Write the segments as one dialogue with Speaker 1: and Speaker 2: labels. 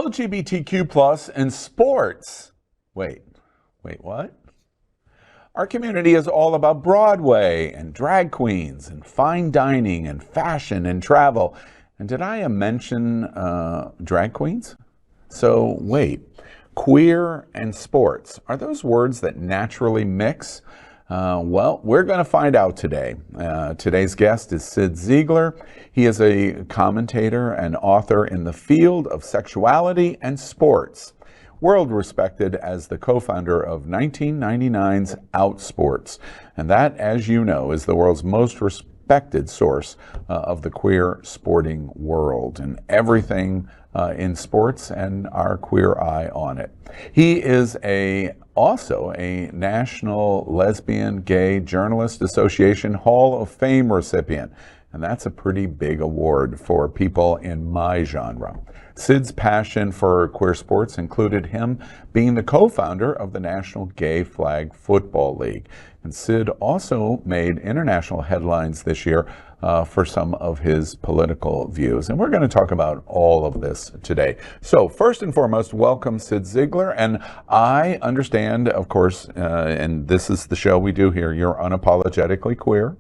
Speaker 1: LGBTQ plus in sports. Wait, what? Our community is all about Broadway and drag queens and fine dining and fashion and travel. And did I mention drag queens? So wait, queer and sports, are those words that naturally mix? Well, we're going to find out today. Today's guest is Cyd Zeigler. He is a commentator and author in the field of sexuality and sports, world respected as the co-founder of 1999's Outsports. And that, as you know, is the world's most respected source of the queer sporting world and everything in sports and our queer eye on it. He is also a National Lesbian Gay Journalist Association Hall of Fame recipient. And that's a pretty big award for people in my genre. Cyd's passion for queer sports included him being the co-founder of the National Gay Flag Football League. And Cyd also made international headlines this year for some of his political views. And we're going to talk about all of this today. So first and foremost, welcome Cyd Zeigler. And I understand, of course, and this is the show we do here, you're unapologetically queer.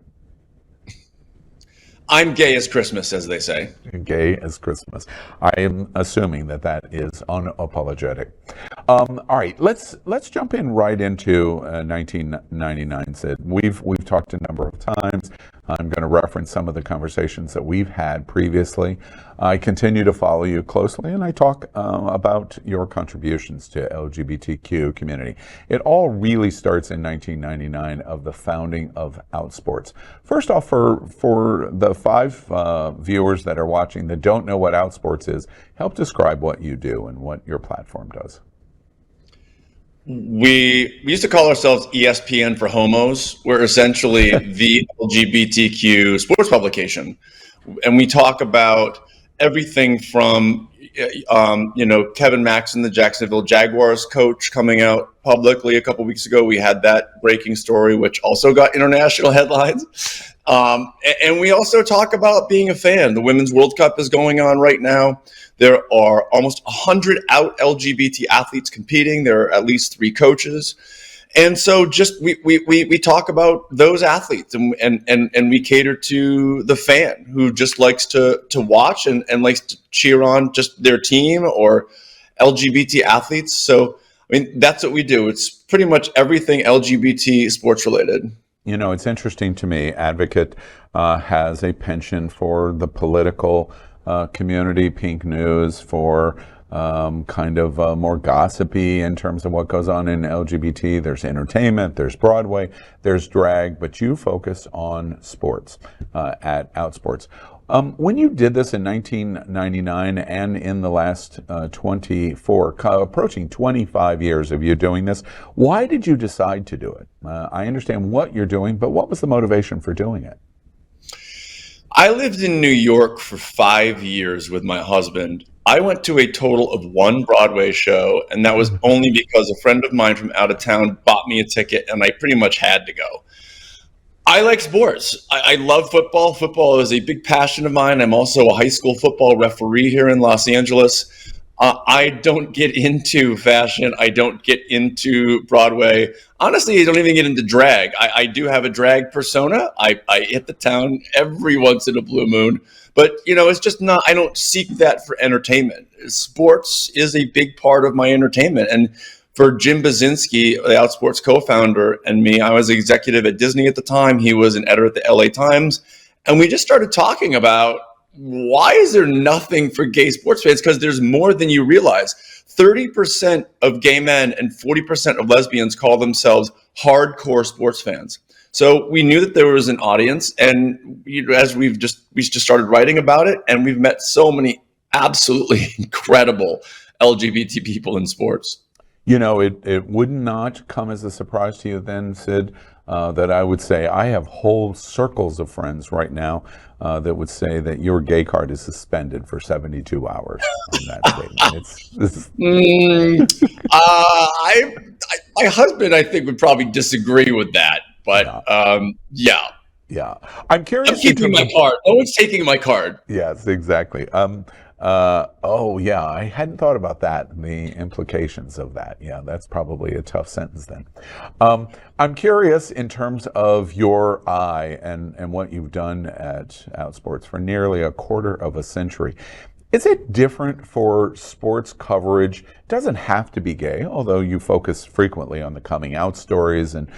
Speaker 2: I'm gay as Christmas, as they say.
Speaker 1: Gay as Christmas. I am assuming that that is unapologetic. All right, let's jump in right into 1999, Cyd. We've talked a number of times. I'm going to reference some of the conversations that we've had previously. I continue to follow you closely, and I talk about your contributions to LGBTQ community. It all really starts in 1999 of the founding of Outsports. First off, for the five viewers that are watching that don't know what Outsports is, help describe what you do and what your platform does.
Speaker 2: We used to call ourselves ESPN for homos. We're essentially the LGBTQ sports publication. And we talk about everything from, Kevin Maxon, the Jacksonville Jaguars coach, coming out publicly a couple weeks ago. We had that breaking story, which also got international headlines. And we also talk about being a fan. The Women's World Cup is going on right now. There are almost 100 out LGBT athletes competing. There are at least 3 coaches. And so just we talk about those athletes and we cater to the fan who just likes to watch and likes to cheer on just their team or LGBT athletes. So, I mean, that's what we do. It's pretty much everything LGBT sports related.
Speaker 1: You know, it's interesting to me. Advocate has a penchant for the political community, Pink News for kind of more gossipy in terms of what goes on in LGBT. There's entertainment, there's Broadway, there's drag, but you focus on sports at Outsports. When you did this in 1999 and in the last approaching 25 years of you doing this, why did you decide to do it? I understand what you're doing, but what was the motivation for doing it?
Speaker 2: I lived in New York for 5 years with my husband. I went to a total of 1 Broadway show, and that was only because a friend of mine from out of town bought me a ticket, and I pretty much had to go. I like sports. I love football. Football is a big passion of mine. I'm also a high school football referee here in Los Angeles. I don't get into fashion. I don't get into Broadway. Honestly, I don't even get into drag. I do have a drag persona. I hit the town every once in a blue moon. But, it's just not, I don't seek that for entertainment. Sports is a big part of my entertainment. And for Jim Basinski, the Outsports co-founder, and me, I was executive at Disney at the time. He was an editor at the LA Times. And we just started talking about, why is there nothing for gay sports fans? Because there's more than you realize. 30% of gay men and 40% of lesbians call themselves hardcore sports fans. So we knew that there was an audience, and as we just started writing about it, and we've met so many absolutely incredible LGBT people in sports.
Speaker 1: It would not come as a surprise to you then, Cyd, that I would say I have whole circles of friends right now that would say that your gay card is suspended for 72 hours on that statement.
Speaker 2: My husband, I think, would probably disagree with that. But yeah.
Speaker 1: Yeah. I'm
Speaker 2: I'm
Speaker 1: curious in
Speaker 2: keeping
Speaker 1: terms
Speaker 2: my
Speaker 1: of.
Speaker 2: card. No one's taking my card.
Speaker 1: Yes, exactly. Oh, yeah, I hadn't thought about that, the implications of that. Yeah, that's probably a tough sentence then. I'm curious in terms of your eye and what you've done at Outsports for nearly a quarter of a century. Is it different for sports coverage? It doesn't have to be gay, although you focus frequently on the coming out stories and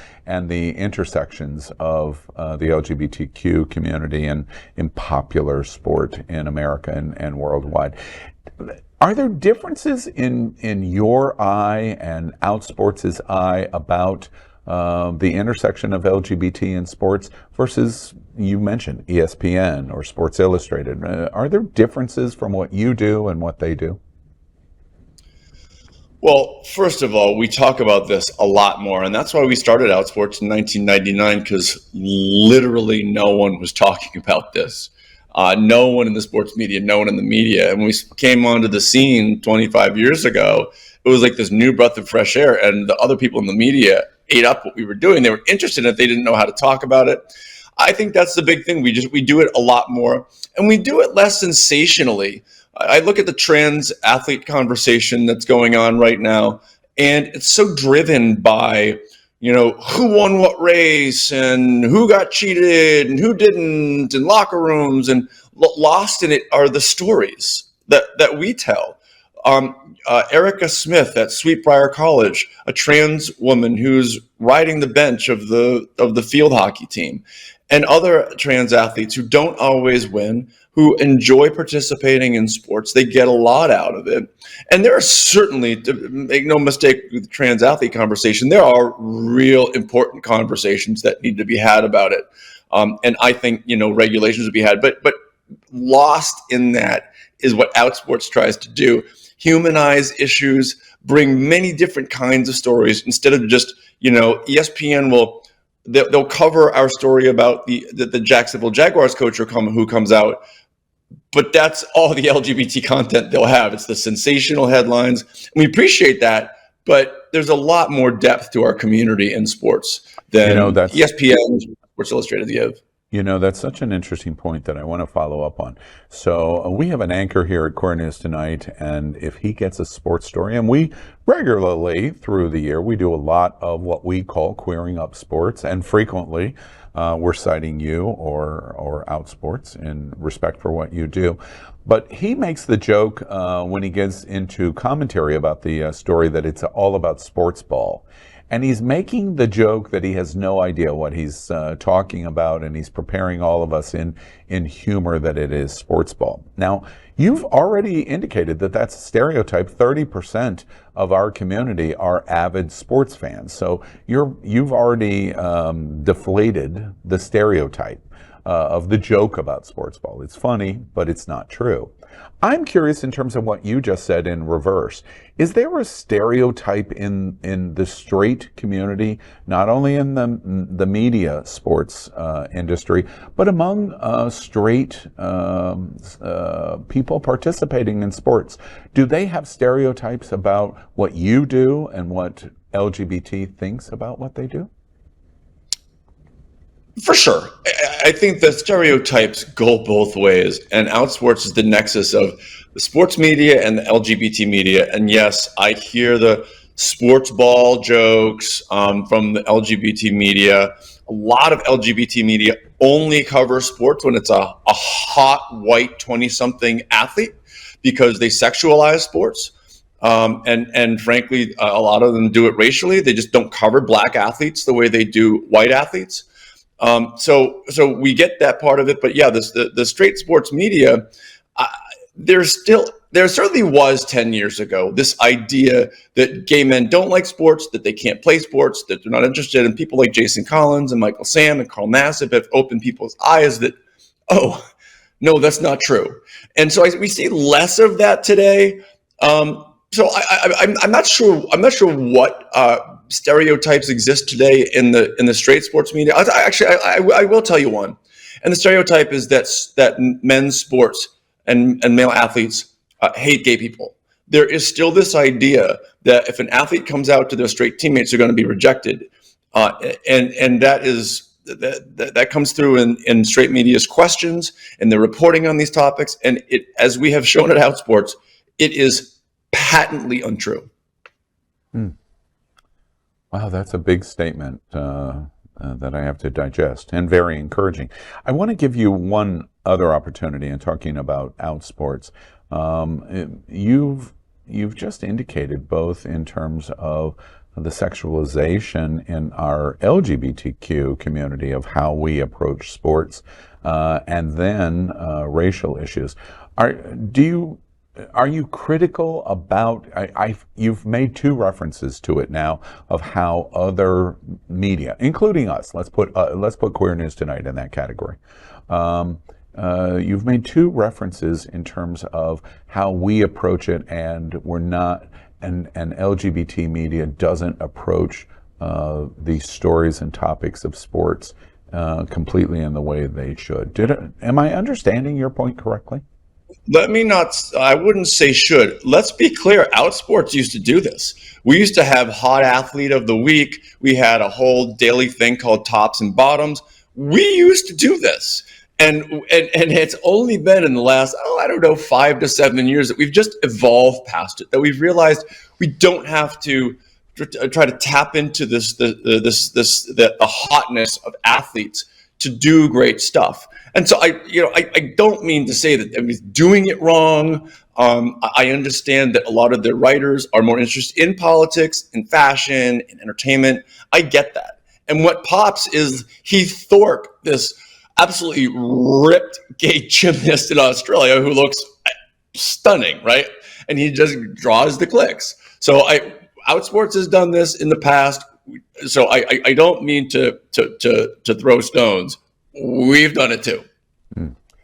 Speaker 1: the intersections of the LGBTQ community and in popular sport in America and worldwide. Are there differences in your eye and Outsports' eye about the intersection of LGBT in sports versus, you mentioned, ESPN or Sports Illustrated? Are there differences from what you do and what they do?
Speaker 2: Well, first of all, we talk about this a lot more, and that's why we started Outsports in 1999, because literally no one was talking about this. No one in the sports media, no one in the media. And when we came onto the scene 25 years ago, it was like this new breath of fresh air, and the other people in the media ate up what we were doing. They were interested in it. They didn't know how to talk about it. I think that's the big thing. We do it a lot more, and we do it less sensationally. I look at the trans athlete conversation that's going on right now, and it's so driven by, who won what race and who got cheated and who didn't in locker rooms, and lost in it are the stories that we tell. Erica Smith at Sweetbriar College, a trans woman who's riding the bench of the field hockey team, and other trans athletes who don't always win, who enjoy participating in sports. They get a lot out of it. And there are certainly, make no mistake with the trans athlete conversation, there are real important conversations that need to be had about it. And I think, regulations would be had, but lost in that is what Outsports tries to do. Humanize issues, bring many different kinds of stories instead of just, ESPN they'll cover our story about the Jacksonville Jaguars coach who comes out, but that's all the LGBT content they'll have. It's the sensational headlines. And we appreciate that, but there's a lot more depth to our community in sports than
Speaker 1: That's
Speaker 2: ESPN, Sports Illustrated give.
Speaker 1: That's such an interesting point that I want to follow up on. So we have an anchor here at Core News Tonight, and if he gets a sports story, and we regularly through the year, we do a lot of what we call queering up sports, and frequently we're citing you or Outsports in respect for what you do. But he makes the joke when he gets into commentary about the story that it's all about sports ball. And he's making the joke that he has no idea what he's talking about, and he's preparing all of us in humor that it is sports ball. Now, you've already indicated that that's a stereotype. 30% of our community are avid sports fans. So you've already deflated the stereotype of the joke about sports ball. It's funny, but it's not true. I'm curious in terms of what you just said in reverse. Is there a stereotype in the straight community, not only in the media sports industry, but among straight people participating in sports? Do they have stereotypes about what you do and what LGBT thinks about what they do?
Speaker 2: For sure. I think the stereotypes go both ways, and Outsports is the nexus of the sports media and the LGBT media. And yes, I hear the sports ball jokes from the LGBT media. A lot of LGBT media only cover sports when it's a hot white 20-something athlete because they sexualize sports. And frankly, a lot of them do it racially. They just don't cover black athletes the way they do white athletes. So we get that part of it, but yeah, the straight sports media, there certainly was 10 years ago this idea that gay men don't like sports, that they can't play sports, that they're not interested, and people like Jason Collins and Michael Sam and Carl Nassib have opened people's eyes that, oh, no, that's not true. And so we see less of that today. So I'm not sure. I'm not sure what stereotypes exist today in the straight sports media. I will tell you one, and the stereotype is that men's sports and male athletes hate gay people. There is still this idea that if an athlete comes out to their straight teammates, they're going to be rejected, and that is that comes through in straight media's questions and the reporting on these topics. And it, as we have shown at Outsports, it is patently untrue.
Speaker 1: Wow, that's a big statement that I have to digest, and very encouraging. I want to give you one other opportunity in talking about Outsports. You've just indicated, both in terms of the sexualization in our LGBTQ community of how we approach sports, and then racial issues. Are you critical about? You've made two references to it now of how other media, including us, let's put Queer News Tonight in that category. You've made two references in terms of how we approach it, and we're not, and LGBT media doesn't approach these stories and topics of sports completely in the way they should. Am I understanding your point correctly?
Speaker 2: I wouldn't say should. Let's be clear. Outsports used to do this. We used to have hot athlete of the week. We had a whole daily thing called tops and bottoms. We used to do this. And it's only been in the last, 5 to 7 years that we've just evolved past it, that we've realized we don't have to try to tap into the hotness of athletes to do great stuff. And so I don't mean to say that I'm doing it wrong. I understand that a lot of their writers are more interested in politics, in fashion, in entertainment. I get that. And what pops is Heath Thorpe, this absolutely ripped gay gymnast in Australia who looks stunning, right? And he just draws the clicks. So Outsports has done this in the past. So I don't mean to throw stones. We've done it too.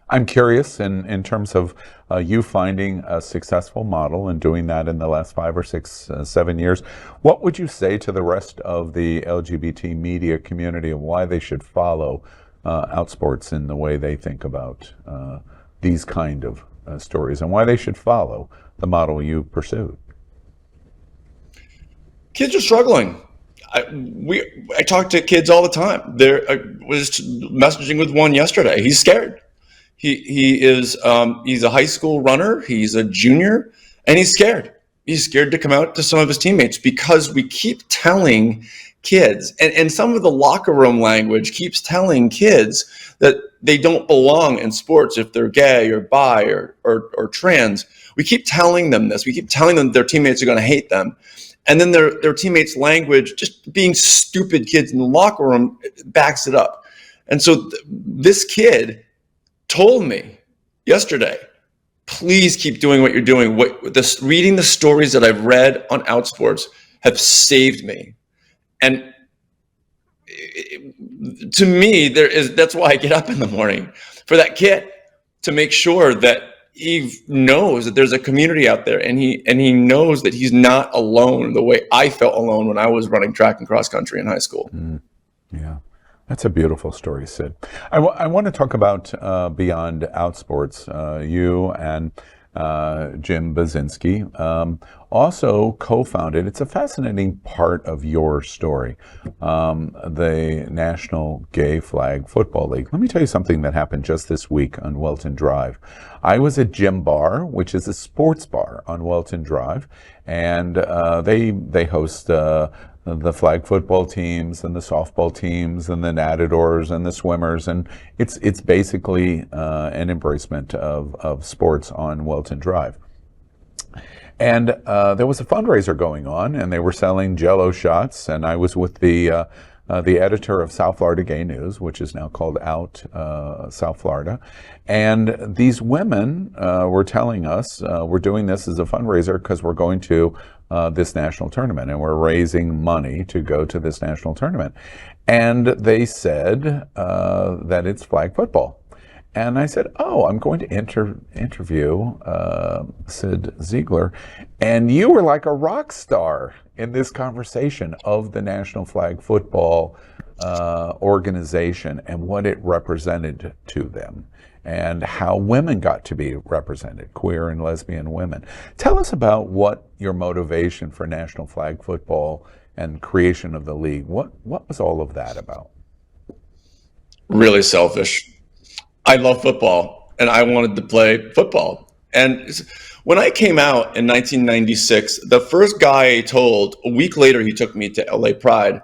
Speaker 1: I'm curious in terms of you finding a successful model and doing that in the last 5 or 6, 7 years. What would you say to the rest of the LGBT media community of why they should follow Outsports in the way they think about these kind of stories, and why they should follow the model you pursued?
Speaker 2: Kids are struggling. I talk to kids all the time. I was messaging with one yesterday. He's scared. He's a high school runner. He's a junior, and he's scared. He's scared to come out to some of his teammates because we keep telling kids, and some of the locker room language keeps telling kids that they don't belong in sports if they're gay or bi or trans. We keep telling them this. We keep telling them their teammates are going to hate them. And then their teammates' language, just being stupid kids in the locker room, backs it up. And so this kid told me yesterday, please keep doing what you're doing. Reading the stories that I've read on Outsports have saved me. And to me, that's why I get up in the morning, for that kid to make sure that he knows that there's a community out there, and he knows that he's not alone the way I felt alone when I was running track and cross country in high school.
Speaker 1: Yeah, that's a beautiful story, Sid. I want to talk about beyond Outsports. You and Jim Basinski also co-founded, it's a fascinating part of your story, the National Gay Flag Football League. Let me tell you something that happened just this week on Welton Drive. I was at Gym Bar, which is a sports bar on Welton Drive, and they host the flag football teams and the softball teams and the nadadors and the swimmers, and it's basically an embracement of sports on Welton Drive. And there was a fundraiser going on, and they were selling Jell-O shots, and I was with the editor of South Florida Gay News, which is now called Out South Florida. And these women were telling us, we're doing this as a fundraiser because we're going to this national tournament, and we're raising money to go to this national tournament. And they said that it's flag football. And I said, I'm going to interview Cyd Zeigler. And you were like a rock star in this conversation of the National Flag Football organization and what it represented to them, and how women got to be represented, queer and lesbian women. Tell us about what your motivation for National Flag Football and creation of the league, what was all of that about?
Speaker 2: Really selfish. I love football, and I wanted to play football. And when I came out in 1996, the first guy I told, a week later, he took me to LA Pride.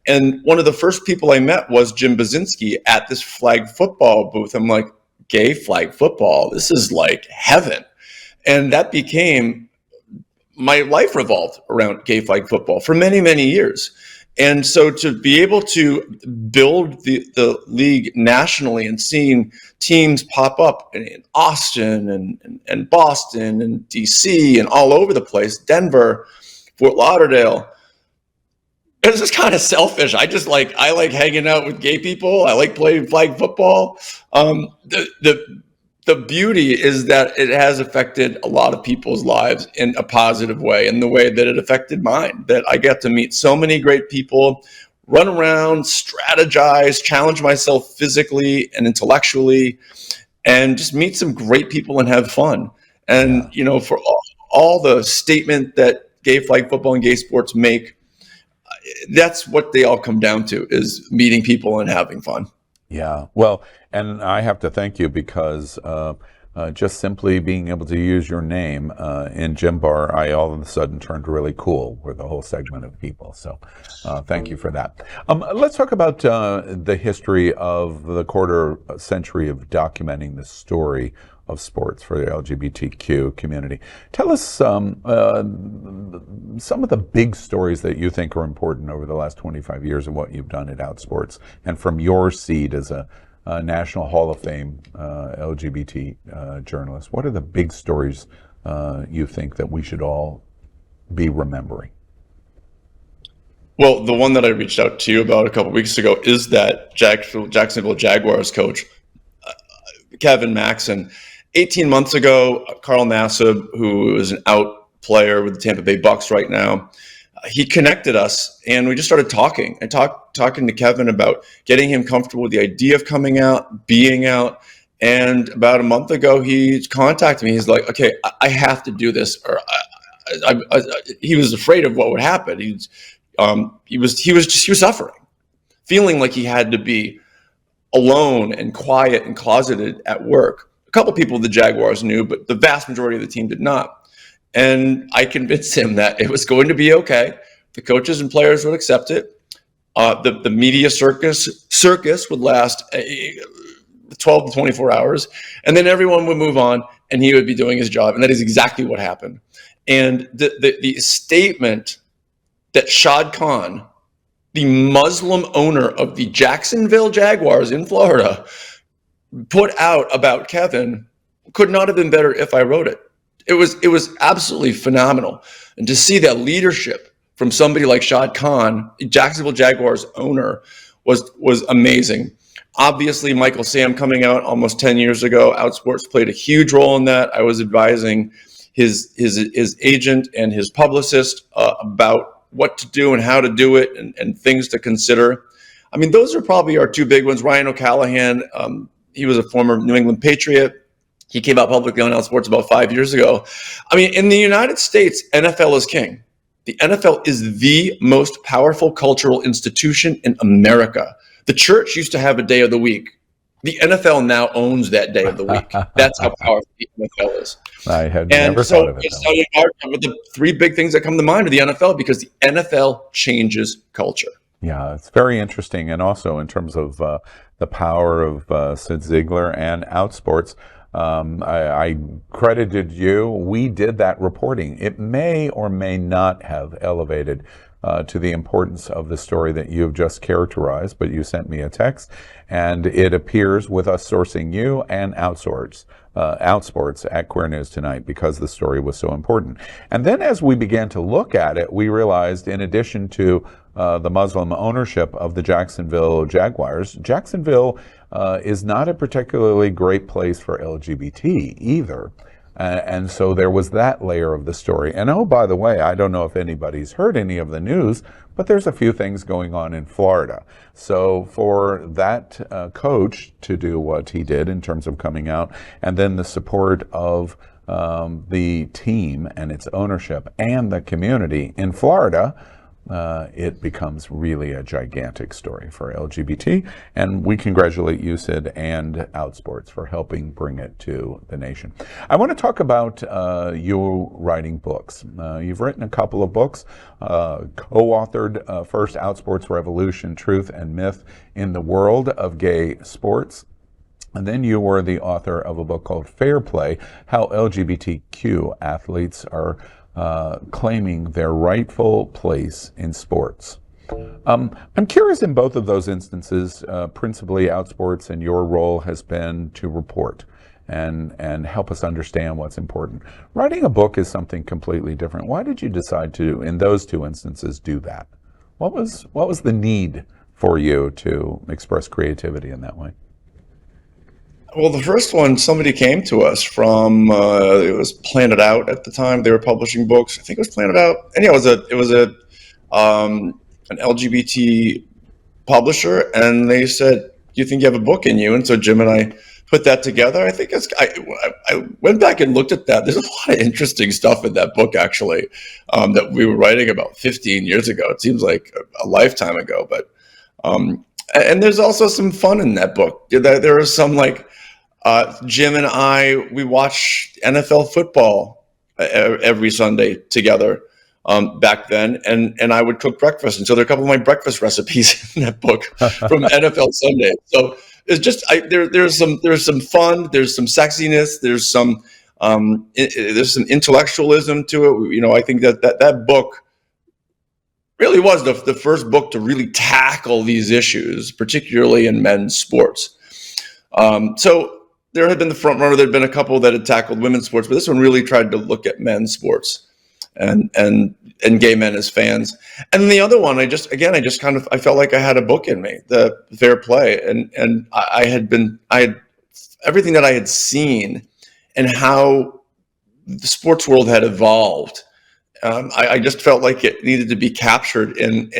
Speaker 2: And one of the first people I met was Jim Basinski at this flag football booth. I'm like, gay flag football? This is like heaven. And that became, my life revolved around gay flag football for many, many years. And so to be able to build the league nationally and seeing teams pop up in Austin and Boston and DC and all over the place, Denver, Fort Lauderdale, it's just kind of selfish. I like hanging out with gay people. I like playing flag football. The beauty is that it has affected a lot of people's lives in a positive way, in the way that it affected mine, that I get to meet so many great people, run around, strategize, challenge myself physically and intellectually, and just meet some great people and have fun. And, you know, for all the statement that gay flag football and gay sports make, that's what they all come down to, is meeting people and having fun.
Speaker 1: Yeah, well, and I have to thank you because just simply being able to use your name in Gym Bar, I all of a sudden turned really cool with a whole segment of people. So thank you for that. Let's talk about the history of the quarter century of documenting the story of sports for the LGBTQ community. Tell us some of the big stories that you think are important over the last 25 years of what you've done at Outsports, and from your seat as a National Hall of Fame LGBT journalist. What are the big stories you think that we should all be remembering?
Speaker 2: Well, the one that I reached out to you about a couple of weeks ago is that Jacksonville Jaguars coach, Kevin Maxson. 18 months ago, Carl Nassib, who is an out player with the Tampa Bay Bucks right now, he connected us, and we just started talking. I talking to Kevin about getting him comfortable with the idea of coming out, being out. And about a month ago, he contacted me. He's like, "Okay, I have to do this." Or he was afraid of what would happen. He was suffering, feeling like he had to be alone and quiet and closeted at work. A couple people the Jaguars knew, but the vast majority of the team did not. And I convinced him that it was going to be okay. The coaches and players would accept it. The media circus would last 12 to 24 hours, and then everyone would move on, and he would be doing his job. And that is exactly what happened. And the statement that Shad Khan, the Muslim owner of the Jacksonville Jaguars in Florida, put out about Kevin could not have been better if I wrote it. It was absolutely phenomenal. And to see that leadership from somebody like Shad Khan, Jacksonville Jaguars owner, was amazing. Obviously, Michael Sam coming out almost 10 years ago, Outsports played a huge role in that. I was advising his agent and his publicist about what to do and how to do it, and things to consider. I mean, those are probably our two big ones. Ryan O'Callahan, he was a former New England Patriot. He came out publicly on Outsports about 5 years ago. I mean, in the United States, NFL is king. The NFL is the most powerful cultural institution in America. The church used to have a day of the week. The NFL now owns that day of the week. That's how powerful the NFL is.
Speaker 1: I had never thought of it.
Speaker 2: The three big things that come to mind are the NFL, because the NFL changes culture.
Speaker 1: Yeah, it's very interesting. And also in terms of the power of Cyd Zeigler and Outsports, I credited you. We did that reporting. It may or may not have elevated to the importance of the story that you've just characterized, but you sent me a text, and it appears with us sourcing you and Outsports at Queer News Tonight, because the story was so important. And then as we began to look at it, we realized, in addition to the Muslim ownership of the Jacksonville Jaguars, Jacksonville is not a particularly great place for LGBT either. And so there was that layer of the story. And oh, by the way, I don't know if anybody's heard any of the news, but there's a few things going on in Florida. So for that coach to do what he did in terms of coming out, and then the support of the team and its ownership and the community in Florida, it becomes really a gigantic story for LGBT. And we congratulate you, Sid, and Outsports for helping bring it to the nation. I want to talk about you writing books. You've written a couple of books, co-authored first Outsports Revolution, Truth and Myth in the World of Gay Sports. And then you were the author of a book called Fair Play, How LGBTQ Athletes Are Claiming Their Rightful Place in Sports. I'm curious, in both of those instances, principally Outsports, and your role has been to report and help us understand what's important. Writing a book is something completely different. Why did you decide to, in those two instances, do that? What was the need for you to express creativity in that way?
Speaker 2: Well, the first one, somebody came to us from it was Planet Out at the time. They were publishing books. I think it was Planet Out. And yeah, it was an LGBT publisher, and they said, "Do you think you have a book in you?" And so Jim and I put that together. I went back and looked at that. There's a lot of interesting stuff in that book, actually, that we were writing about 15 years ago. It seems like a lifetime ago, but and there's also some fun in that book. There are some, like, Jim and I, we watch NFL football every Sunday together back then, and I would cook breakfast. And so there are a couple of my breakfast recipes in that book from NFL Sunday. So it's just there's some fun, there's some sexiness, there's some intellectualism to it. You know, I think that book really was the first book to really tackle these issues, particularly in men's sports. So there had been the front runner. There had been a couple that had tackled women's sports, but this one really tried to look at men's sports and gay men as fans. And the other one, I felt like I had a book in me, the Fair Play, and I had everything that I had seen and how the sports world had evolved. I just felt like it needed to be captured in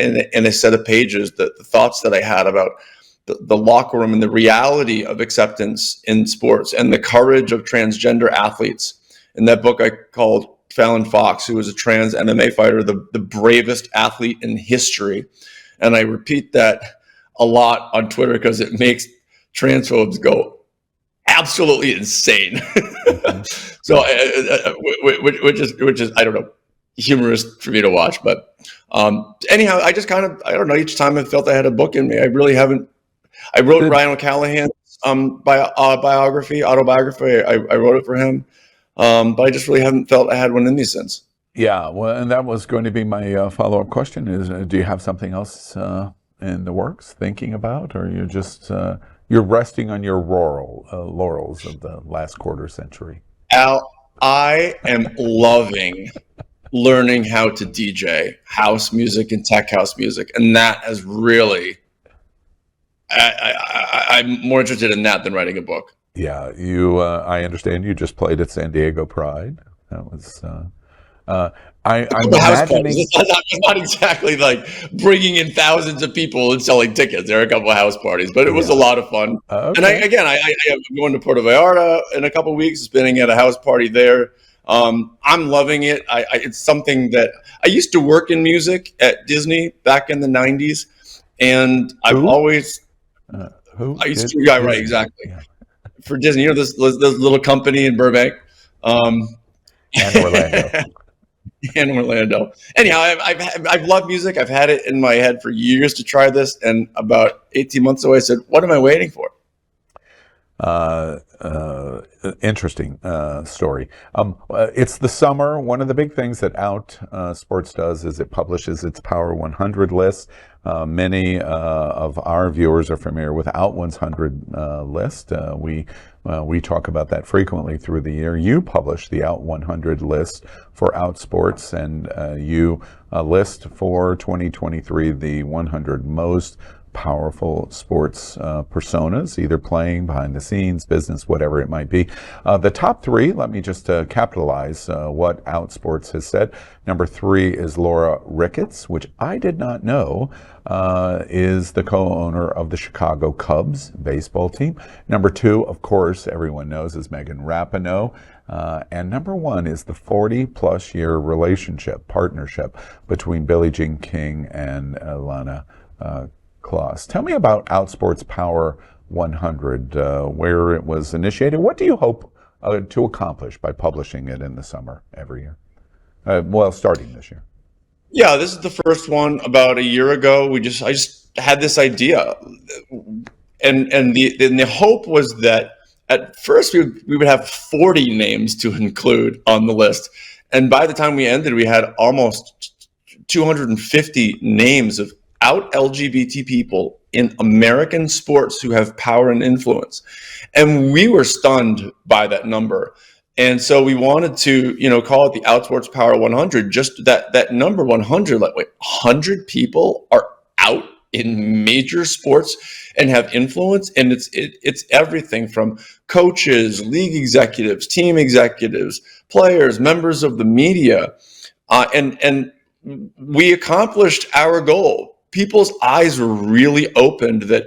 Speaker 2: a set of pages. The thoughts that I had about the locker room and the reality of acceptance in sports and the courage of transgender athletes. In that book, I called Fallon Fox, who was a trans MMA fighter, the bravest athlete in history. And I repeat that a lot on Twitter because it makes transphobes go absolutely insane. So, which is, I don't know, humorous for me to watch. But anyhow, I just I don't know, each time I felt I had a book in me. I really haven't. I wrote Ryan O'Callahan's autobiography. I wrote it for him, but I just really haven't felt I had one in me since.
Speaker 1: Yeah, well, and that was going to be my follow-up question: is do you have something else in the works, thinking about, or you're just you're resting on your laurels of the last quarter century?
Speaker 2: Al, I am loving learning how to DJ house music and tech house music, and that has really. I'm more interested in that than writing a book.
Speaker 1: Yeah, I understand you just played at San Diego Pride. That was. I'm imagining.
Speaker 2: It's not exactly like bringing in thousands of people and selling tickets. There are a couple of house parties, but it was a lot of fun. Okay. And I am going to Puerto Vallarta in a couple of weeks, spending at a house party there. I'm loving it. It's something that I used to work in music at Disney back in the 90s, and I've always.
Speaker 1: Who?
Speaker 2: I used to, yeah, right, exactly. Yeah. For Disney, this little company in Burbank,
Speaker 1: and Orlando.
Speaker 2: And Orlando. Anyhow, I've loved music. I've had it in my head for years to try this, and about 18 months ago, I said, "What am I waiting for?"
Speaker 1: Interesting story. It's the summer. One of the big things that Outsports does is it publishes its Power 100 list. Many of our viewers are familiar with Out 100 list. We talk about that frequently through the year. You publish the Out 100 list for Outsports, and you list for 2023 the 100 most powerful sports personas, either playing, behind the scenes, business, whatever it might be. The top three, let me just capitalize what Outsports has said. Number 3 is Laura Ricketts, which I did not know is the co-owner of the Chicago Cubs baseball team. Number 2, of course, everyone knows, is Megan Rapinoe. And number 1 is the 40-plus year partnership between Billie Jean King and Ilana Kloss. Tell me about Outsports Power 100, where it was initiated. What do you hope to accomplish by publishing it in the summer every year? Starting this year.
Speaker 2: Yeah, this is the first one. About a year ago, I just had this idea, and the hope was that at first we would have 40 names to include on the list, and by the time we ended, we had almost 250 names of out LGBT people in American sports who have power and influence. And we were stunned by that number. And so we wanted to, call it the Outsports Power 100, just that number 100, 100 people are out in major sports and have influence. And it's everything from coaches, league executives, team executives, players, members of the media. And we accomplished our goal. People's eyes were really opened that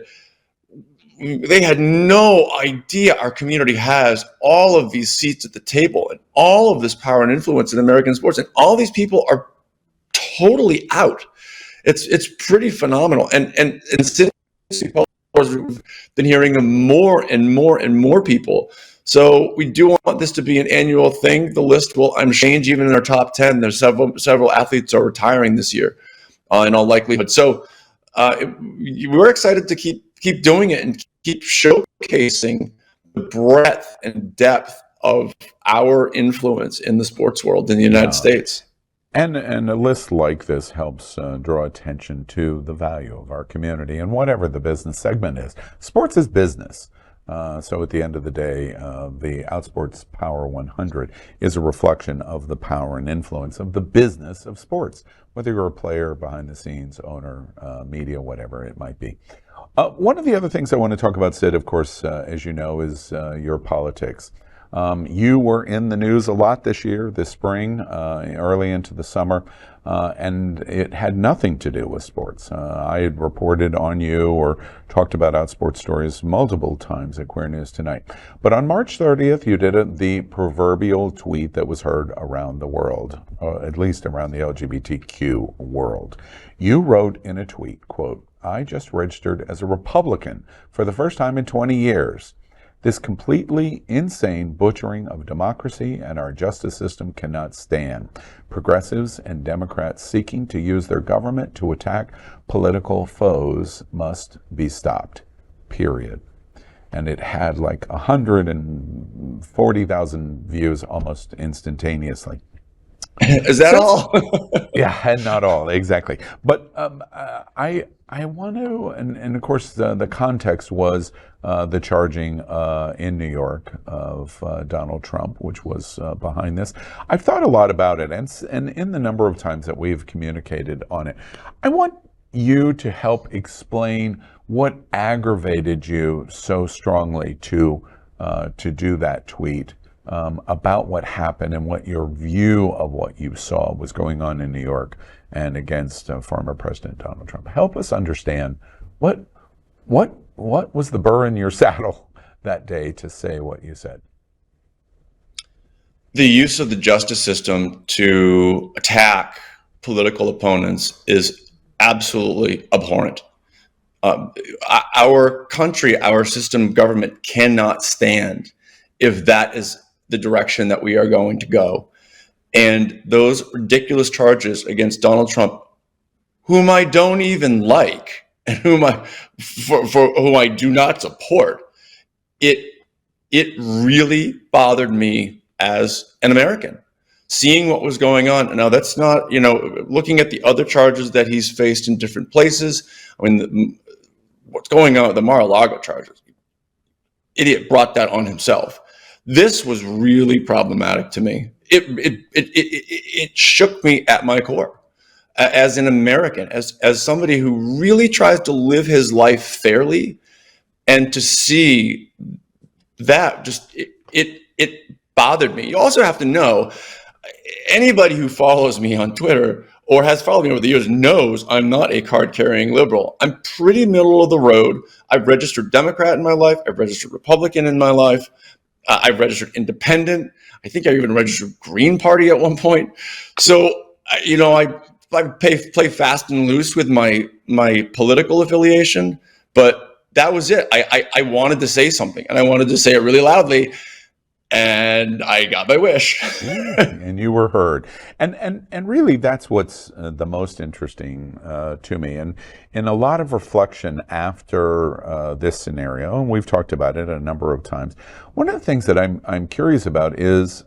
Speaker 2: they had no idea our community has all of these seats at the table and all of this power and influence in American sports. And all these people are totally out. It's pretty phenomenal. And since we've been hearing more and more and more people. So we do want this to be an annual thing. The list will change. Even in our top 10, there's several athletes are retiring this year. In all likelihood. So we're excited to keep doing it and keep showcasing the breadth and depth of our influence in the sports world in the United States.
Speaker 1: And a list like this helps draw attention to the value of our community and whatever the business segment is. Sports is business. So at the end of the day, the Outsports Power 100 is a reflection of the power and influence of the business of sports, whether you're a player, behind the scenes, owner, media, whatever it might be. One of the other things I want to talk about, Sid, of course, as you know, is your politics. You were in the news a lot this spring, early into the summer, and it had nothing to do with sports. I had reported on you or talked about Outsports stories multiple times at Queer News Tonight. But on March 30th, you did the proverbial tweet that was heard around the world, at least around the LGBTQ world. You wrote in a tweet, quote, "I just registered as a Republican for the first time in 20 years. This completely insane butchering of democracy and our justice system cannot stand. Progressives and Democrats seeking to use their government to attack political foes must be stopped, period." And it had 140,000 views almost instantaneously.
Speaker 2: Is that all?
Speaker 1: Yeah, and not all, exactly. But I want to, and of course the context was the charging in New York of Donald Trump, which was behind this. I've thought a lot about it, and in the number of times that we've communicated on it, I want you to help explain what aggravated you so strongly to do that tweet. About what happened and what your view of what you saw was going on in New York and against former President Donald Trump. Help us understand what was the burr in your saddle that day to say what you said.
Speaker 2: The use of the justice system to attack political opponents is absolutely abhorrent. Our country, our system of government cannot stand if that is the direction that we are going to go. And those ridiculous charges against Donald Trump, whom I don't even like, and whom I do not support, it really bothered me as an American. Seeing what was going on. Now that's not, looking at the other charges that he's faced in different places. I mean, what's going on with the Mar-a-Lago charges? Idiot brought that on himself. This was really problematic to me. It shook me at my core. as an American, as somebody who really tries to live his life fairly, and to see that just it bothered me. You also have to know, anybody who follows me on Twitter or has followed me over the years knows I'm not a card-carrying liberal. I'm pretty middle of the road. I've registered Democrat in my life. I've registered Republican in my life. I've registered Independent. I think I even registered Green Party at one point. So, I play fast and loose with my political affiliation, but that was it. I wanted to say something, and I wanted to say it really loudly, and I got my wish.
Speaker 1: And you were heard. And really, that's what's the most interesting to me. And in a lot of reflection after this scenario, and we've talked about it a number of times, one of the things that I'm curious about is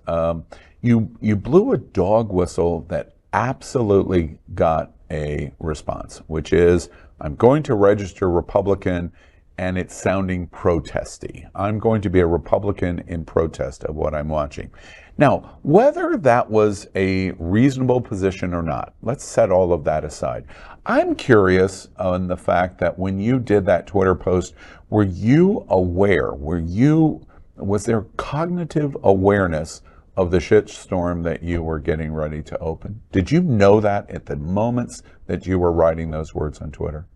Speaker 1: you blew a dog whistle that absolutely got a response, which is, I'm going to register Republican, and it's sounding protesty. I'm going to be a Republican in protest of what I'm watching. Now, whether that was a reasonable position or not, let's set all of that aside. I'm curious on the fact that when you did that Twitter post, were you aware, was there cognitive awareness of the shitstorm that you were getting ready to open? Did you know that at the moments that you were writing those words on Twitter?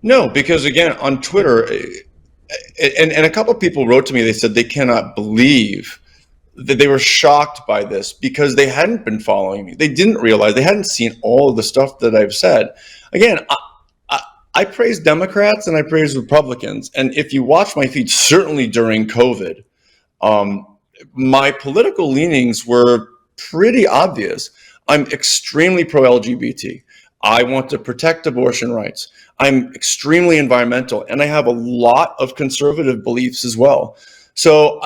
Speaker 2: No, because again, on Twitter, and a couple of people wrote to me, they said they cannot believe that they were shocked by this because they hadn't been following me. They didn't realize, they hadn't seen all of the stuff that I've said. Again, I praise Democrats and I praise Republicans. And if you watch my feed, certainly during COVID, my political leanings were pretty obvious. I'm extremely pro-LGBT. I want to protect abortion rights. I'm extremely environmental, and I have a lot of conservative beliefs as well. So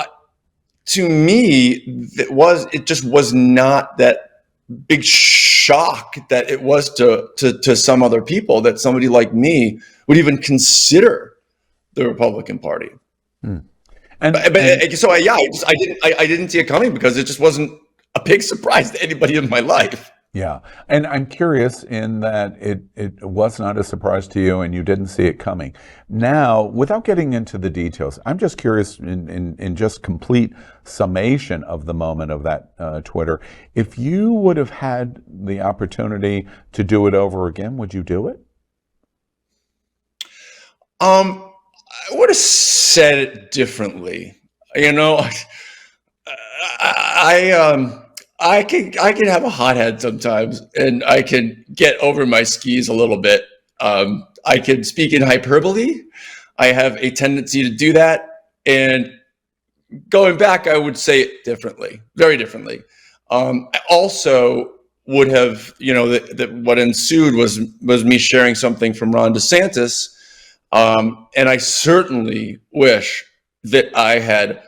Speaker 2: to me, it just was not that big shock that it was to some other people that somebody like me would even consider the Republican Party. I didn't see it coming because it just wasn't a big surprise to anybody in my life.
Speaker 1: Yeah, and I'm curious in that it was not a surprise to you and you didn't see it coming. Now, without getting into the details, I'm just curious in just complete summation of the moment of that Twitter, if you would have had the opportunity to do it over again, would you do it?
Speaker 2: I would have said it differently. I can have a hothead sometimes, and I can get over my skis a little bit. I can speak in hyperbole. I have a tendency to do that. And going back, I would say it differently, very differently. I also would have, that what ensued was me sharing something from Ron DeSantis. And I certainly wish that I had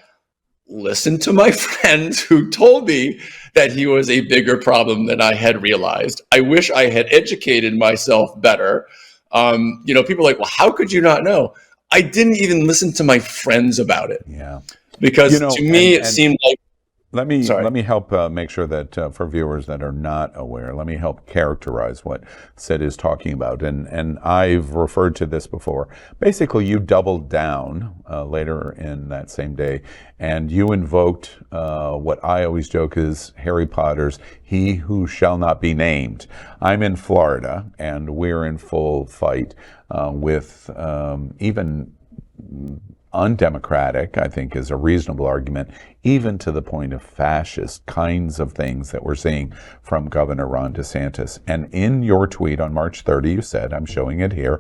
Speaker 2: listened to my friends who told me that he was a bigger problem than I had realized. I wish I had educated myself better. People are like, well, how could you not know? I didn't even listen to my friends about it.
Speaker 1: Yeah.
Speaker 2: Because to me, it seemed like,
Speaker 1: let me help make sure that for viewers that are not aware, let me help characterize what Sid is talking about. And I've referred to this before. Basically, you doubled down later in that same day, and you invoked what I always joke is Harry Potter's "He Who Shall Not Be Named." I'm in Florida, and we're in full fight with even undemocratic, I think is a reasonable argument, even to the point of fascist kinds of things that we're seeing from Governor Ron DeSantis. And in your tweet on March 30, you said, I'm showing it here,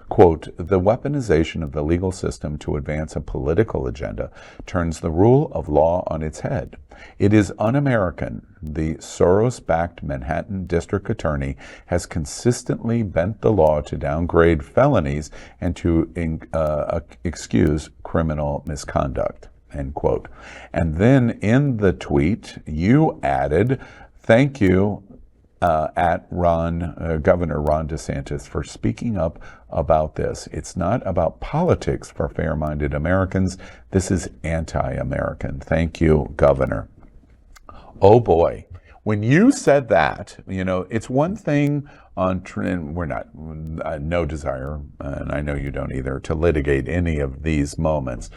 Speaker 1: quote, "The weaponization of the legal system to advance a political agenda turns the rule of law on its head. It is un-American. The Soros-backed Manhattan district attorney has consistently bent the law to downgrade felonies and to excuse criminal misconduct," end quote. And then in the tweet, you added, "Thank you at Governor Ron DeSantis for speaking up about this. It's not about politics for fair-minded Americans. This is anti-American. Thank you, Governor." Oh boy. When you said that, it's one thing and we're not, no desire, and I know you don't either, to litigate any of these moments.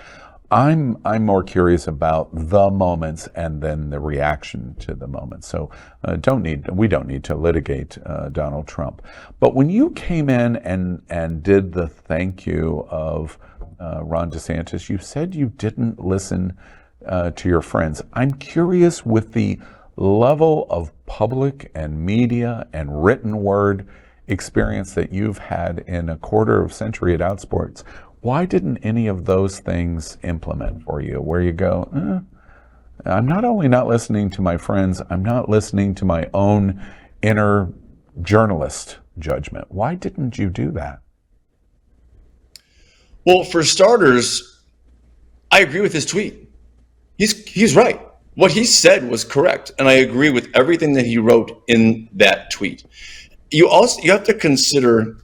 Speaker 1: I'm more curious about the moments and then the reaction to the moments. So we don't need to litigate Donald Trump. But when you came in and did the thank you of Ron DeSantis, you said you didn't listen to your friends. I'm curious, with the level of public and media and written word experience that you've had in a quarter of a century at Outsports, why didn't any of those things implement for you, where you go, I'm not only not listening to my friends, I'm not listening to my own inner journalist judgment? Why didn't you do that?
Speaker 2: Well, for starters, I agree with his tweet. He's right. What he said was correct, and I agree with everything that he wrote in that tweet. You have to consider,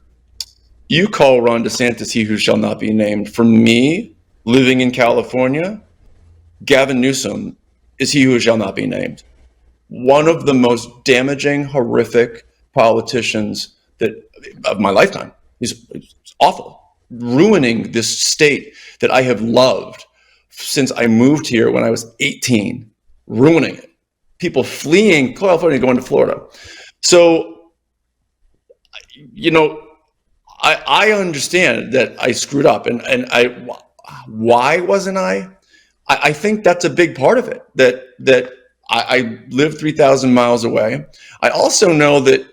Speaker 2: you call Ron DeSantis he who shall not be named. For me, living in California, Gavin Newsom is he who shall not be named. One of the most damaging, horrific politicians of my lifetime. He's awful, ruining this state that I have loved since I moved here when I was 18, ruining it. People fleeing California, going to Florida. So, I understand that I screwed up, and why wasn't I? I think that's a big part of it, that I live 3,000 miles away. I also know that,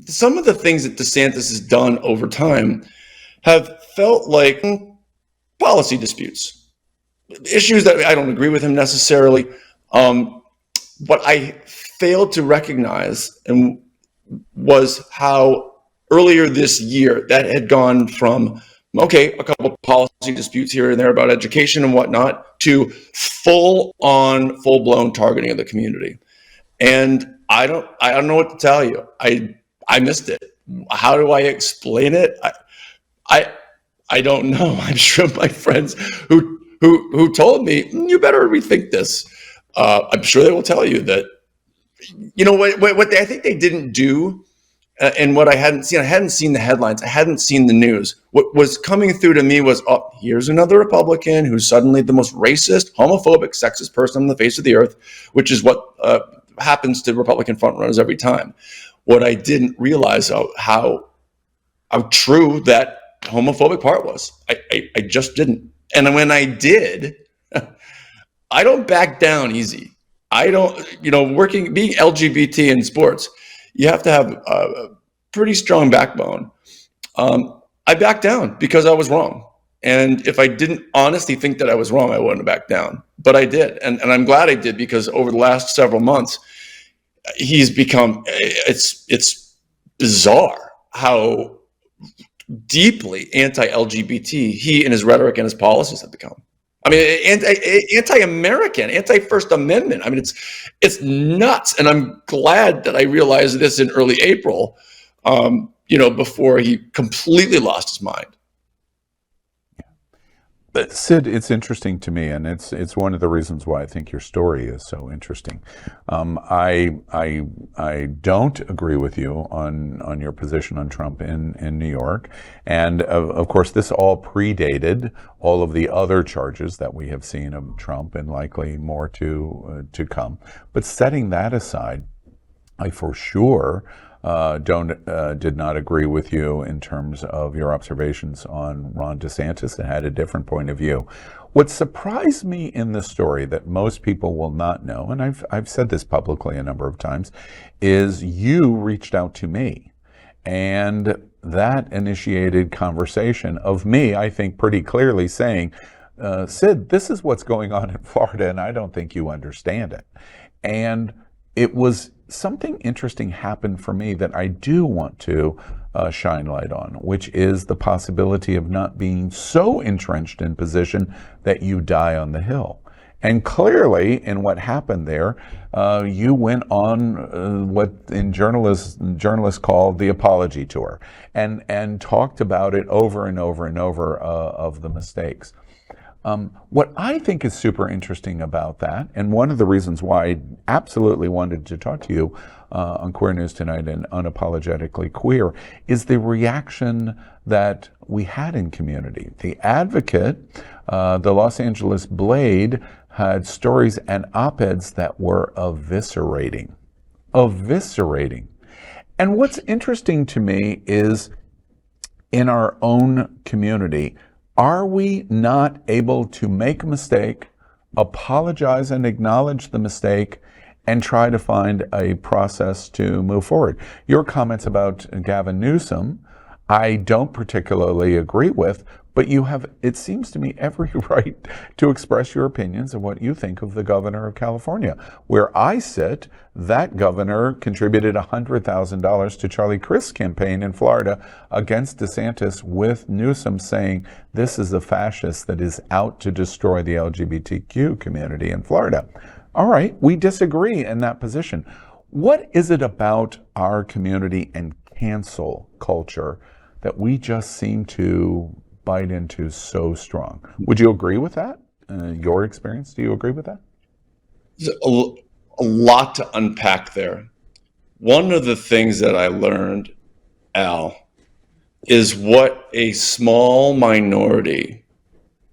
Speaker 2: some of the things that DeSantis has done over time have felt like policy disputes, issues that I don't agree with him necessarily. What I failed to recognize was how earlier this year that had gone from, a couple of policy disputes here and there about education and whatnot, to full-blown targeting of the community. And I don't know what to tell you. I missed it. How do I explain it? I don't know. I'm sure my friends who told me, you better rethink this. I'm sure they will tell you that, what I think they didn't do, and what I hadn't seen the headlines, I hadn't seen the news. What was coming through to me was, here's another Republican who's suddenly the most racist, homophobic, sexist person on the face of the earth, which is what happens to Republican frontrunners every time. What I didn't realize how true that homophobic part was. I just didn't. And when I did, I don't back down easy. I don't, being LGBT in sports, you have to have a pretty strong backbone. I backed down because I was wrong. And if I didn't honestly think that I was wrong, I wouldn't have backed down. But I did. And I'm glad I did, because over the last several months, he's become, it's bizarre how deeply anti-LGBT he and his rhetoric and his policies have become. I mean, anti-American, anti-First Amendment. I mean, it's nuts. And I'm glad that I realized this in early April, before he completely lost his mind.
Speaker 1: But Sid, it's interesting to me, and it's one of the reasons why I think your story is so interesting. I don't agree with you on your position on Trump in New York, and of course this all predated all of the other charges that we have seen of Trump, and likely more to come. But setting that aside, I for sure did not agree with you in terms of your observations on Ron DeSantis, and had a different point of view. What surprised me in the story that most people will not know, and I've said this publicly a number of times, is you reached out to me, and that initiated conversation of me, I think, pretty clearly saying, Sid, this is what's going on in Florida, and I don't think you understand it. And it was something interesting happened for me that I do want to shine light on, which is the possibility of not being so entrenched in position that you die on the Hill. And clearly, in what happened there, you went on what in journalists call the apology tour, and talked about it over and over and over of the mistakes. What I think is super interesting about that, and one of the reasons why I absolutely wanted to talk to you on Queer News Tonight and Unapologetically Queer, is the reaction that we had in community. The Advocate, the Los Angeles Blade, had stories and op-eds that were eviscerating. Eviscerating. And what's interesting to me is in our own community, are we not able to make a mistake, apologize and acknowledge the mistake, and try to find a process to move forward? Your comments about Gavin Newsom, I don't particularly agree with, but you have, it seems to me, every right to express your opinions of what you think of the governor of California. Where I sit, that governor contributed $100,000 to Charlie Crist's campaign in Florida against DeSantis, with Newsom saying this is a fascist that is out to destroy the LGBTQ community in Florida. All right, we disagree in that position. What is it about our community and cancel culture that we just seem to bite into so strong? Would you agree with that? Your experience, do you agree with that?
Speaker 2: There's a lot to unpack there. One of the things that I learned, Al, is what a small minority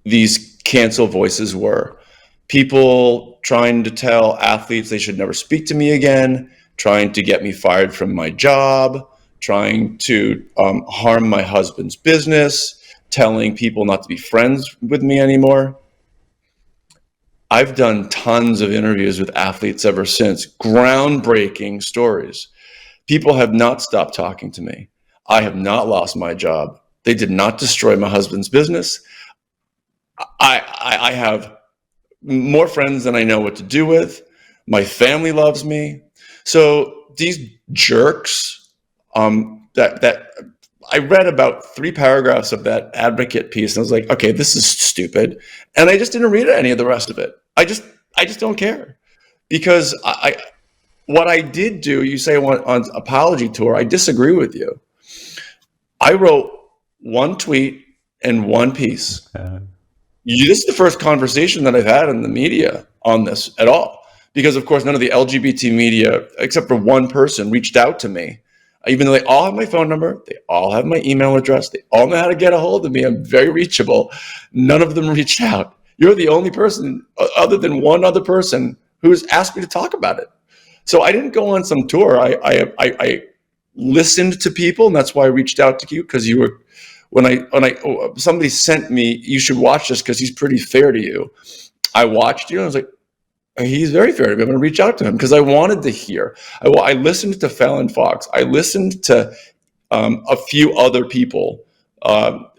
Speaker 2: these cancel voices were. People trying to tell athletes they should never speak to me again, trying to get me fired from my job, trying to harm my husband's business, telling people not to be friends with me anymore. I've done tons of interviews with athletes ever since, groundbreaking stories. People have not stopped talking to me. I have not lost my job. They did not destroy my husband's business. I have more friends than I know what to do with. My family loves me. So these jerks, that I read about 3 paragraphs of that Advocate piece, and I was like, okay, this is stupid. And I just didn't read any of the rest of it. I just don't care. Because what I did do, you say on apology tour, I disagree with you. I wrote 1 tweet and 1 piece. This is the first conversation that I've had in the media on this at all. Because of course, none of the LGBT media, except for 1 person, reached out to me. Even though they all have my phone number, they all have my email address, they all know how to get a hold of me. I'm very reachable. None of them reached out. You're the only person, other than 1 other person, who's asked me to talk about it. So I didn't go on some tour. I listened to people, and that's why I reached out to you, because you were, somebody sent me, you should watch this because he's pretty fair to you. I watched you and I was like, he's very fair to me. I'm going to reach out to him because I wanted to hear. I listened to Fallon Fox. I listened to a few other people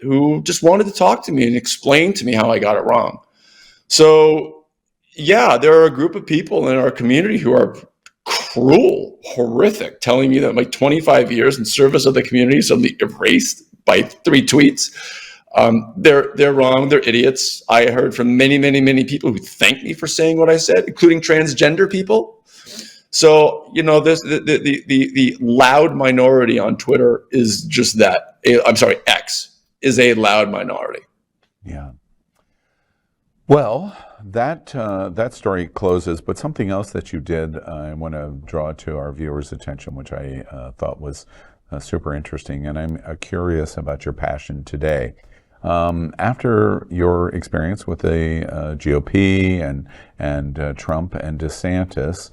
Speaker 2: who just wanted to talk to me and explain to me how I got it wrong. So, yeah, there are a group of people in our community who are cruel, horrific, telling me that my 25 years in service of the community is suddenly erased by 3 tweets. They're wrong. They're idiots. I heard from many, many, many people who thanked me for saying what I said, including transgender people. So, this the loud minority on Twitter is just that. X is a loud minority.
Speaker 1: Yeah. Well, that story closes, but something else that you did, I want to draw to our viewers' attention, which I thought was super interesting, and I'm curious about your passion today. After your experience with the GOP and Trump and DeSantis,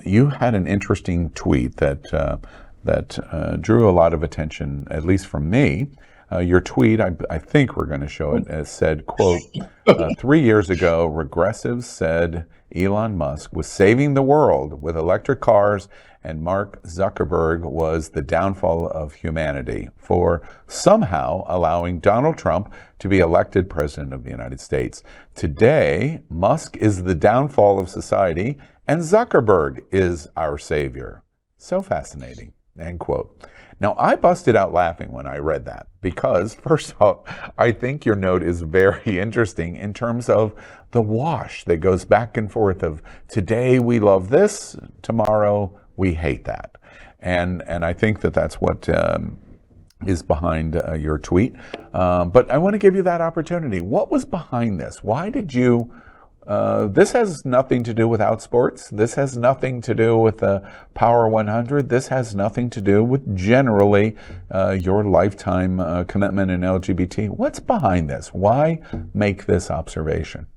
Speaker 1: you had an interesting tweet that drew a lot of attention, at least from me. Your tweet, I think we're going to show it, as said, quote, 3 years ago, regressives said Elon Musk was saving the world with electric cars and Mark Zuckerberg was the downfall of humanity for somehow allowing Donald Trump to be elected president of the United States. Today, Musk is the downfall of society and Zuckerberg is our savior. So fascinating, end quote. Now, I busted out laughing when I read that because, first of all, I think your note is very interesting in terms of the wash that goes back and forth of today we love this, tomorrow we hate that. And I think that that's what is behind your tweet. But I want to give you that opportunity. What was behind this? Why did you? This has nothing to do with Outsports. This has nothing to do with the Power 100. This has nothing to do with generally your lifetime commitment in LGBT. What's behind this? Why make this observation?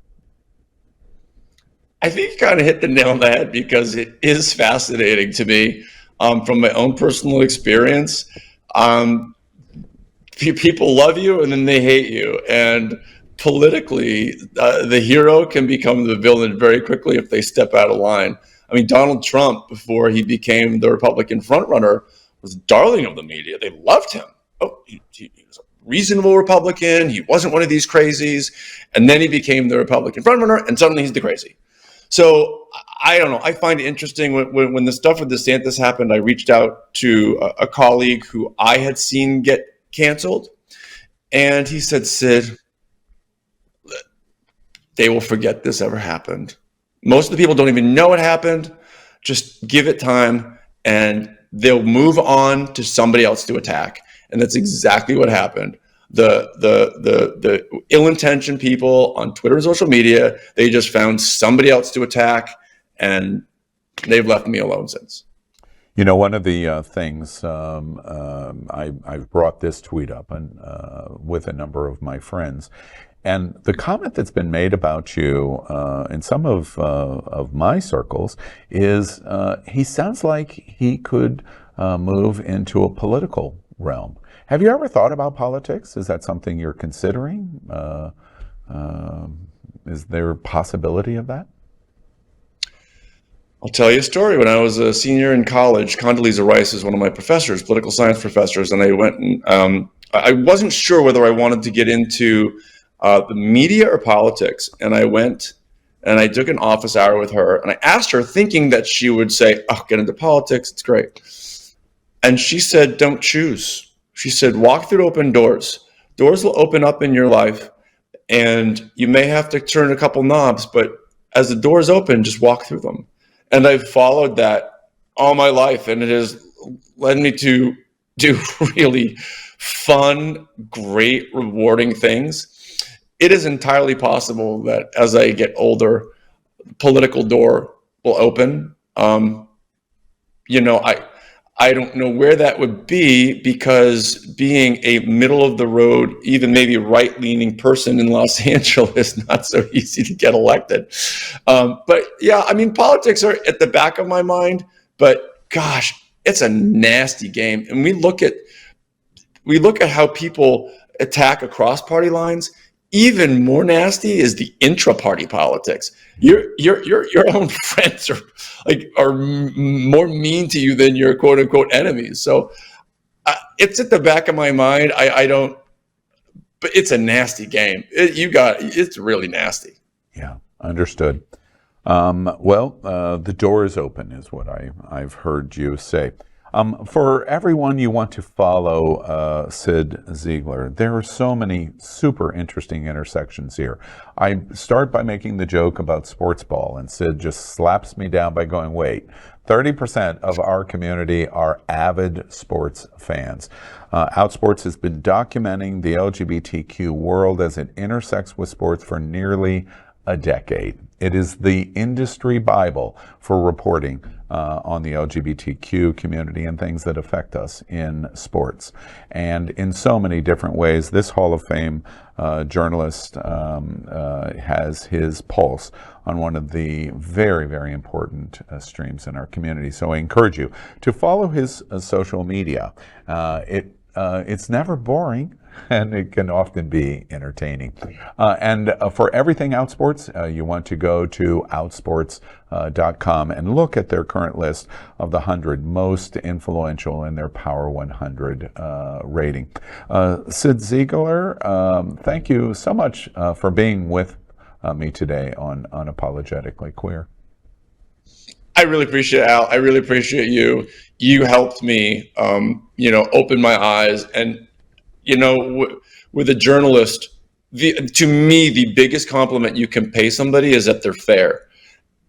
Speaker 2: I think you kind of hit the nail on the head because it is fascinating to me from my own personal experience. People love you and then they hate you. And politically, the hero can become the villain very quickly if they step out of line. I mean, Donald Trump, before he became the Republican frontrunner, was a darling of the media. They loved him. Oh, he was a reasonable Republican. He wasn't one of these crazies. And then he became the Republican frontrunner, and suddenly he's the crazy. So I don't know. I find it interesting when the stuff with DeSantis happened. I reached out to a colleague who I had seen get canceled, and he said, "Sid, they will forget this ever happened. Most of the people don't even know it happened. Just give it time, and they'll move on to somebody else to attack." And that's exactly what happened. The ill-intentioned people on Twitter and social media, they just found somebody else to attack, and they've left me alone since.
Speaker 1: You know, one of the things I've brought this tweet up with a number of my friends, and the comment that's been made about you in some of my circles is he sounds like he could move into a political realm. Have you ever thought about politics? Is that something you're considering? Is there a possibility of that?
Speaker 2: I'll tell you a story. When I was a senior in college, Condoleezza Rice is one of my professors, political science professors, and I went and I wasn't sure whether I wanted to get into the media or politics, and I went and I took an office hour with her, and I asked her, thinking that she would say, "Oh, get into politics, it's great." And she said, "Don't choose." She said, "Walk through open doors. Doors will open up in your life, and you may have to turn a couple knobs, but as the doors open, just walk through them." And I've followed that all my life, and it has led me to do really fun, great, rewarding things. It is entirely possible that as I get older, the political door will open. I don't know where that would be, because being a middle of the road, even maybe right-leaning person in Los Angeles is not so easy to get elected. But yeah, I mean, politics are at the back of my mind, but gosh, it's a nasty game. And we look at how people attack across party lines. Even more nasty is the intra-party politics. Your own friends are more mean to you than your quote unquote enemies. So it's at the back of my mind. I don't, but it's a nasty game. It's really nasty.
Speaker 1: Yeah, understood. The door is open, is what I've heard you say. For everyone you want to follow Cyd Zeigler, there are so many super interesting intersections here. I start by making the joke about sports ball, and Cyd just slaps me down by going, wait, 30% of our community are avid sports fans. Outsports has been documenting the LGBTQ world as it intersects with sports for nearly a decade. It is the industry Bible for reporting on the LGBTQ community and things that affect us in sports. And in so many different ways, this Hall of Fame journalist has his pulse on one of the very, very important streams in our community. So I encourage you to follow his social media. It's never boring, and it can often be entertaining. And for everything Outsports, you want to go to outsports.com and look at their current list of the 100 most influential in their Power 100 rating. Cyd Zeigler, thank you so much for being with me today on Unapologetically Queer.
Speaker 2: I really appreciate it, Al. I really appreciate you. You helped me, open my eyes. And, with a journalist, to me, the biggest compliment you can pay somebody is that they're fair.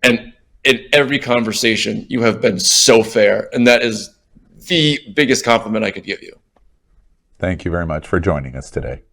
Speaker 2: And in every conversation, you have been so fair. And that is the biggest compliment I could give you.
Speaker 1: Thank you very much for joining us today.